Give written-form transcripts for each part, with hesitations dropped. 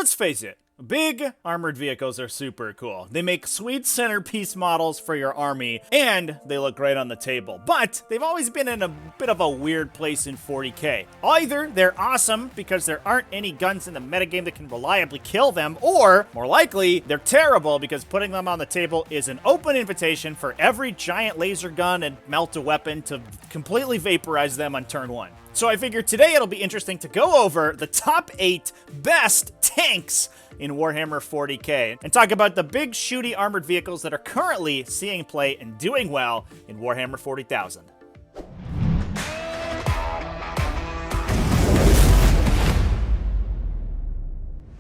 let's face it, big armored vehicles are super cool. They make sweet centerpiece models for your army, and they look great on the table. But they've always been in a bit of a weird place in 40k. Either they're awesome because there aren't any guns in the metagame that can reliably kill them, or, more likely, they're terrible because putting them on the table is an open invitation for every giant laser gun and melt-a-weapon to completely vaporize them on turn 1. So I figured today it'll be interesting to go over the top 8 best tanks in Warhammer 40k and talk about the big shooty armored vehicles that are currently seeing play and doing well in Warhammer 40,000.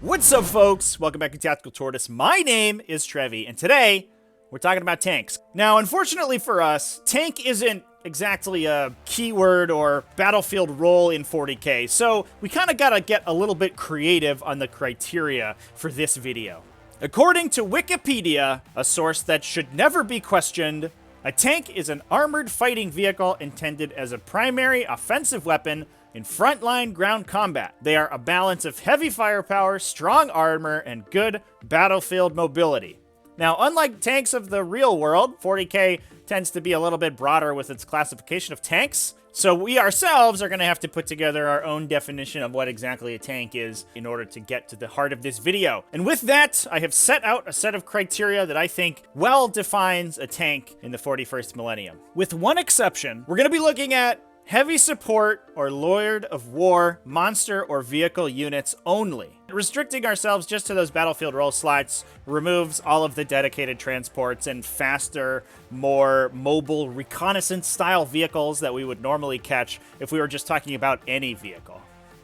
What's up, folks? Welcome back to TacticalTortoise. My name is Trevi, and today we're talking about tanks. Now, unfortunately for us, tank isn't exactly a keyword or battlefield role in 40k, so we kind of gotta get a little bit creative on the criteria for this video. According to Wikipedia, a source that should never be questioned, a tank is an armored fighting vehicle intended as a primary offensive weapon in frontline ground combat. They are a balance of heavy firepower, strong armor, and good battlefield mobility. Now, unlike tanks of the real world, 40k tends to be a little bit broader with its classification of tanks, so we ourselves are going to have to put together our own definition of what exactly a tank is in order to get to the heart of this video. And with that, I have set out a set of criteria that I think well defines a tank in the 41st millennium. With one exception, we're going to be looking at heavy support or Lord of War monster or vehicle units only. Restricting ourselves just to those battlefield role slots removes all of the dedicated transports and faster, more mobile reconnaissance style vehicles that we would normally catch if we were just talking about any vehicle.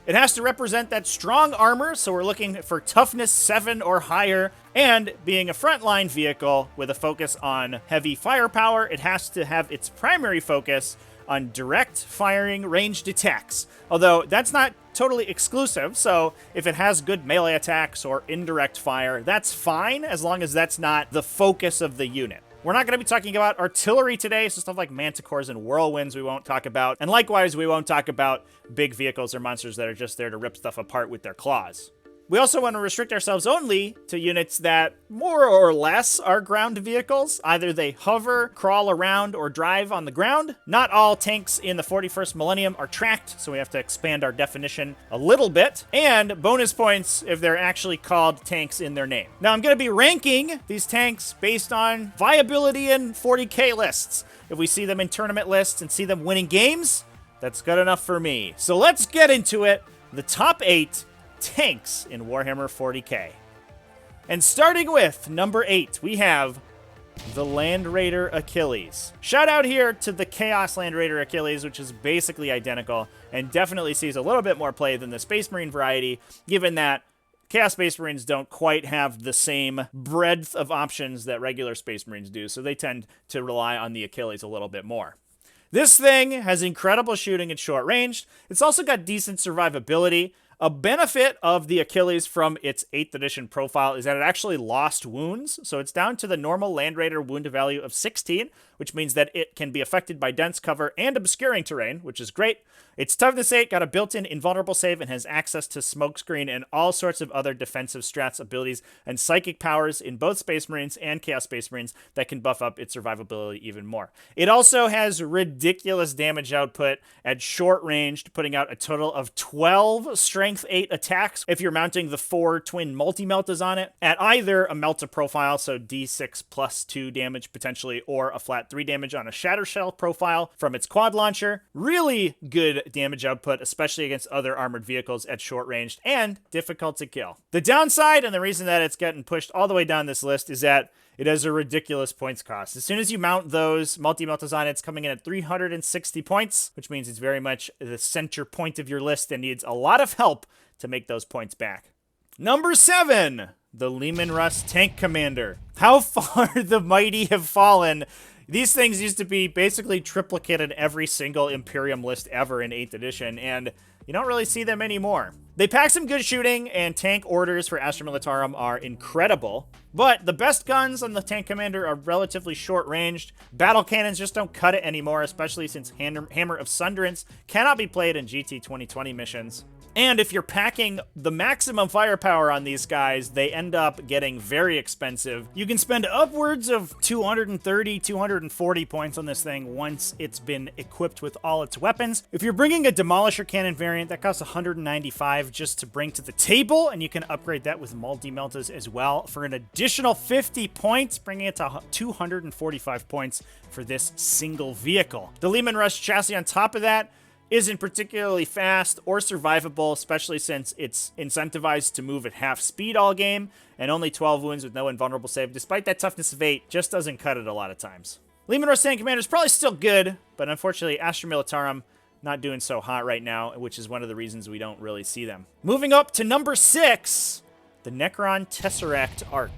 It has to represent that strong armor, so we're looking for toughness 7 or higher, and being a frontline vehicle with a focus on heavy firepower, it has to have its primary focus on direct firing ranged attacks. Although that's not totally exclusive, so if it has good melee attacks or indirect fire, that's fine as long as that's not the focus of the unit. We're not going to be talking about artillery today, so stuff like manticores and whirlwinds we won't talk about. And likewise, we won't talk about big vehicles or monsters that are just there to rip stuff apart with their claws. We also want to restrict ourselves only to units that more or less are ground vehicles. Either they hover, crawl around, or drive on the ground. Not all tanks in the 41st millennium are tracked, so we have to expand our definition a little bit. And bonus points if they're actually called tanks in their name. Now, I'm going to be ranking these tanks based on viability in 40k lists. If we see them in tournament lists and see them winning games, that's good enough for me. So let's get into it. The top 8 tanks in Warhammer 40k. And starting with number 8, we have the Land Raider Achilles. Shout out here to the Chaos Land Raider Achilles, which is basically identical and definitely sees a little bit more play than the Space Marine variety, given that Chaos Space Marines don't quite have the same breadth of options that regular Space Marines do, so they tend to rely on the Achilles a little bit more. This thing has incredible shooting at short range. It's also got decent survivability. A benefit of the Achilles from its 8th edition profile is that it actually lost wounds, so it's down to the normal Land Raider wound value of 16, which means that it can be affected by dense cover and obscuring terrain, which is great. Its toughness 8 got a built-in invulnerable save and has access to smokescreen and all sorts of other defensive strats, abilities, and psychic powers in both Space Marines and Chaos Space Marines that can buff up its survivability even more. It also has ridiculous damage output at short range, putting out a total of 12 Strength 8 attacks if you're mounting the 4 twin multi-meltas on it at either a melta profile, so D6 plus 2 damage potentially, or a flat 3 damage on a Shatter Shell profile from its quad launcher. Really good damage output, especially against other armored vehicles at short range, and difficult to kill. The downside, and the reason that it's getting pushed all the way down this list, is that it has a ridiculous points cost. As soon as you mount those multi-meltas on it, it's coming in at 360 points, which means it's very much the center point of your list and needs a lot of help to make those points back. Number 7, the Leman Russ Tank Commander. How far the mighty have fallen. These things used to be basically triplicated every single Imperium list ever in 8th edition, and you don't really see them anymore. They pack some good shooting, and tank orders for Astra Militarum are incredible, but the best guns on the Tank Commander are relatively short-ranged. Battle cannons just don't cut it anymore, especially since Hammer of Sunderance cannot be played in GT 2020 missions. And if you're packing the maximum firepower on these guys, they end up getting very expensive. You can spend upwards of 230, 240 points on this thing once it's been equipped with all its weapons. If you're bringing a Demolisher Cannon variant, that costs 195 just to bring to the table, and you can upgrade that with multi-meltas as well for an additional 50 points, bringing it to 245 points for this single vehicle. The Lehman Rush chassis on top of that isn't particularly fast or survivable, especially since it's incentivized to move at half speed all game, and only 12 wounds with no invulnerable save. Despite that toughness of 8, just doesn't cut it a lot of times. Lehman Rush Tank Commander is probably still good, but unfortunately Astra Militarum not doing so hot right now, which is one of the reasons we don't really see them. Moving up to number 6, the Necron Tesseract Arc.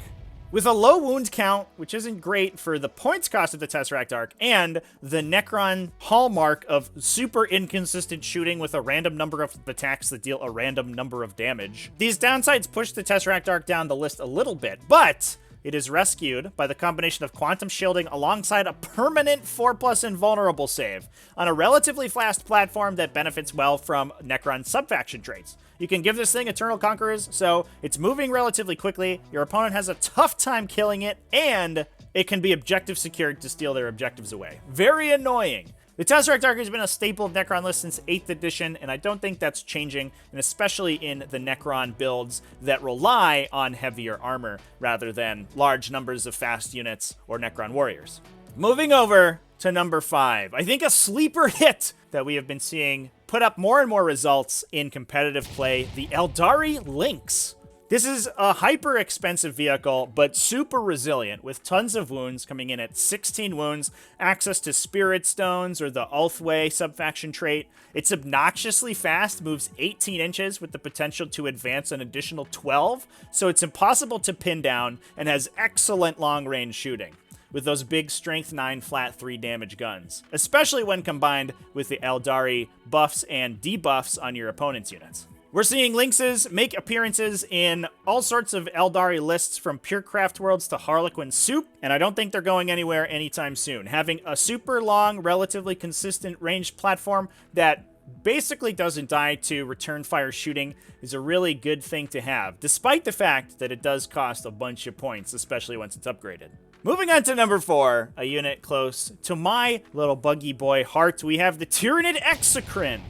With a low wound count, which isn't great for the points cost of the Tesseract Arc, and the Necron hallmark of super inconsistent shooting with a random number of attacks that deal a random number of damage, these downsides push the Tesseract Arc down the list a little bit, but it is rescued by the combination of quantum shielding alongside a permanent 4+ invulnerable save on a relatively fast platform that benefits well from Necron subfaction traits. You can give this thing Eternal Conquerors, so it's moving relatively quickly, your opponent has a tough time killing it, and it can be objective secured to steal their objectives away. Very annoying. The Tesseract Arc has been a staple of Necron lists since 8th edition, and I don't think that's changing, and especially in the Necron builds that rely on heavier armor rather than large numbers of fast units or Necron warriors. Moving over to number 5. I think a sleeper hit that we have been seeing put up more and more results in competitive play, the Eldari Lynx. This is a hyper expensive vehicle, but super resilient, with tons of wounds coming in at 16 wounds, access to Spirit Stones or the Ulthway subfaction trait. It's obnoxiously fast, moves 18 inches with the potential to advance an additional 12, so it's impossible to pin down and has excellent long-range shooting with those big strength 9 flat 3 damage guns, especially when combined with the Eldari buffs and debuffs on your opponent's units. We're seeing Lynxes make appearances in all sorts of Eldari lists, from Purecraft Worlds to Harlequin Soup, and I don't think they're going anywhere anytime soon. Having a super long, relatively consistent ranged platform that basically doesn't die to return fire shooting is a really good thing to have, despite the fact that it does cost a bunch of points, especially once it's upgraded. Moving on to number 4, a unit close to my little buggy boy heart, we have the Tyranid Exocrine.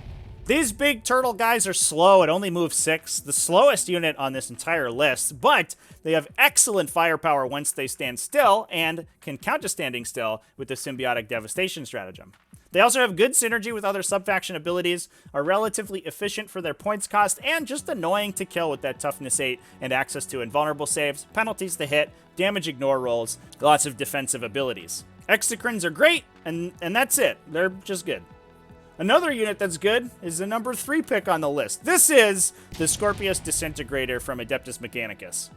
These big turtle guys are slow. It only moves 6, the slowest unit on this entire list, but they have excellent firepower once they stand still and can count to standing still with the Symbiotic Devastation stratagem. They also have good synergy with other subfaction abilities, are relatively efficient for their points cost, and just annoying to kill with that toughness 8 and access to invulnerable saves, penalties to hit, damage ignore rolls, lots of defensive abilities. Exocrines are great, and that's it. They're just good. Another unit that's good is the number 3 pick on the list. This is the Scorpius Disintegrator from Adeptus Mechanicus.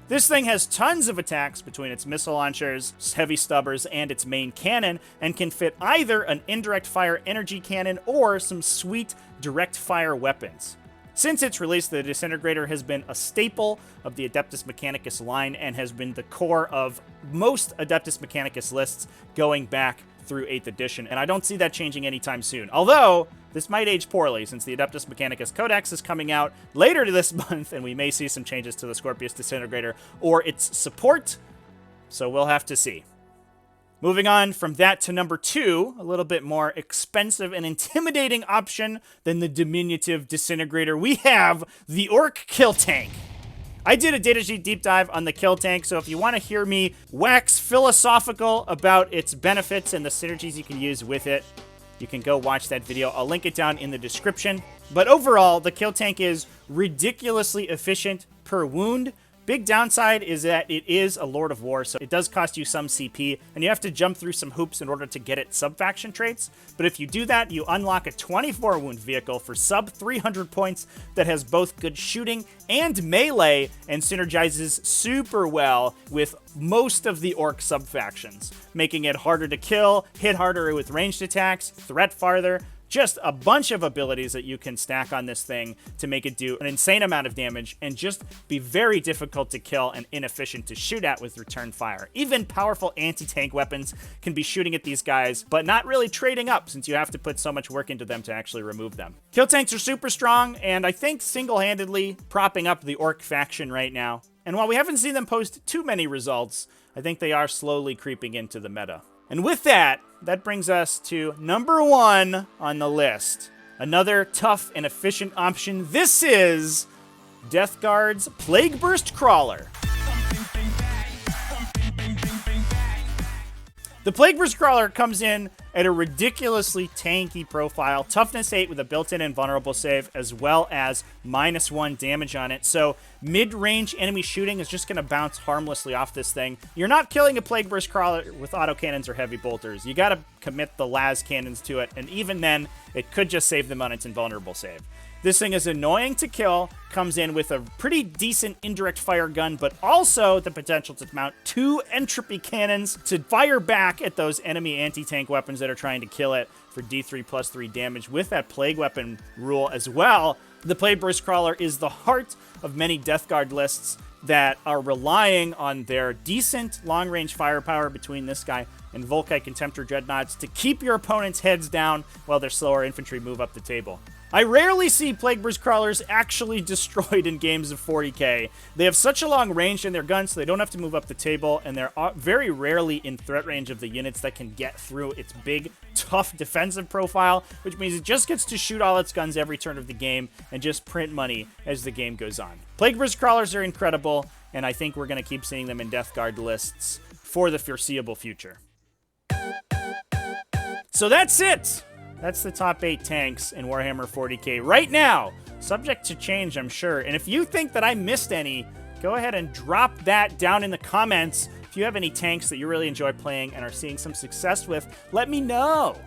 This thing has tons of attacks between its missile launchers, heavy stubbers, and its main cannon, and can fit either an indirect fire energy cannon or some sweet direct fire weapons. Since its release, the Disintegrator has been a staple of the Adeptus Mechanicus line and has been the core of most Adeptus Mechanicus lists going back through 8th edition, and I don't see that changing anytime soon. Although, this might age poorly, since the Adeptus Mechanicus Codex is coming out later this month, and we may see some changes to the Scorpius Disintegrator or its support, so we'll have to see. Moving on from that to number 2, a little bit more expensive and intimidating option than the diminutive Disintegrator, we have the Orc Kill Tank. I did a datasheet deep dive on the Kill Tank, so if you want to hear me wax philosophical about its benefits and the synergies you can use with it, you can go watch that video. I'll link it down in the description. But overall, the Kill Tank is ridiculously efficient per wound. Big downside is that it is a Lord of War, so it does cost you some CP, and you have to jump through some hoops in order to get its subfaction traits. But if you do that, you unlock a 24 wound vehicle for sub 300 points that has both good shooting and melee, and synergizes super well with most of the Orc subfactions, making it harder to kill, hit harder with ranged attacks, threat farther, just a bunch of abilities that you can stack on this thing to make it do an insane amount of damage and just be very difficult to kill and inefficient to shoot at with return fire. Even powerful anti-tank weapons can be shooting at these guys, but not really trading up since you have to put so much work into them to actually remove them. Kill tanks are super strong, and I think single-handedly propping up the orc faction right now. And while we haven't seen them post too many results, I think they are slowly creeping into the meta. And with that, that brings us to number 1 on the list. Another tough and efficient option. This is Death Guard's Plague Burst Crawler. The Plague Burst Crawler comes in at a ridiculously tanky profile, toughness 8 with a built-in invulnerable save, as well as -1 damage on it. So mid-range enemy shooting is just going to bounce harmlessly off this thing. You're not killing a Plague Burst Crawler with autocannons or heavy bolters. You got to commit the las cannons to it, and even then, it could just save them on its invulnerable save. This thing is annoying to kill, comes in with a pretty decent indirect fire gun, but also the potential to mount 2 entropy cannons to fire back at those enemy anti-tank weapons that are trying to kill it for D3+3 damage with that plague weapon rule as well. The Plague Burst Crawler is the heart of many Death Guard lists that are relying on their decent long-range firepower between this guy and Volkite Contemptor Dreadnoughts to keep your opponent's heads down while their slower infantry move up the table. I rarely see Plague Burst Crawlers actually destroyed in games of 40k. They have such a long range in their guns, so they don't have to move up the table, and they're very rarely in threat range of the units that can get through its big, tough defensive profile, which means it just gets to shoot all its guns every turn of the game and just print money as the game goes on. Plague Burst Crawlers are incredible, and I think we're going to keep seeing them in Death Guard lists for the foreseeable future. So that's it! That's the top 8 tanks in Warhammer 40k right now. Subject to change, I'm sure. And if you think that I missed any, go ahead and drop that down in the comments. If you have any tanks that you really enjoy playing and are seeing some success with, let me know.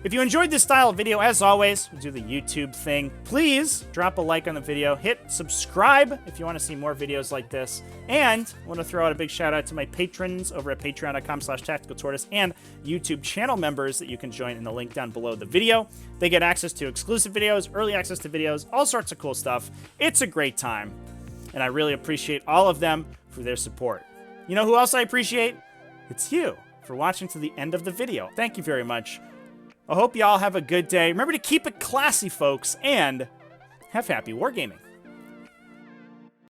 If you enjoyed this style of video, as always, we'll do the YouTube thing. Please drop a like on the video, hit subscribe if you want to see more videos like this, and I want to throw out a big shout out to my patrons over at patreon.com/TacticalTortoise and YouTube channel members that you can join in the link down below the video. They get access to exclusive videos, early access to videos, all sorts of cool stuff. It's a great time, and I really appreciate all of them for their support. You know who else I appreciate? It's you for watching to the end of the video. Thank you very much. I hope you all have a good day. Remember to keep it classy, folks, and have happy wargaming.